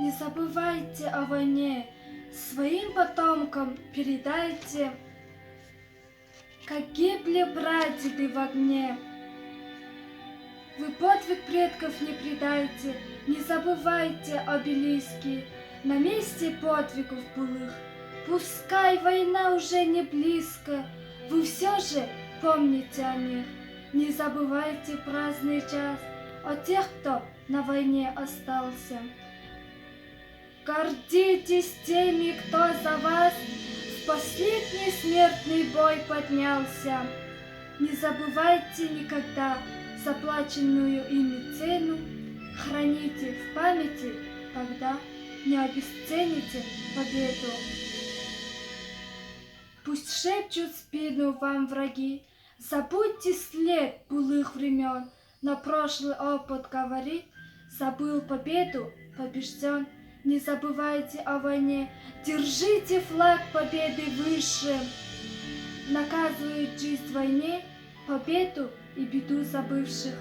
Не забывайте о войне, своим потомкам передайте, как гибли прадеды в огне. Вы подвиг предков не предайте, не забывайте обелиски на месте подвигов былых. Пускай война уже не близко, вы все же помните о них. Не забывайте праздный час о тех, кто на войне остался. Гордитесь теми, кто за вас в последний смертный бой поднялся. Не забывайте никогда заплаченную ими цену, храните в памяти, когда не обесцените победу. Пусть шепчут в спину вам враги, забудьте след былых времен, но прошлый опыт говорит, забыл победу, побежден. Не забывайте о войне, держите флаг победы выше. Наказывает жизнь в войне, победу и беду забывших.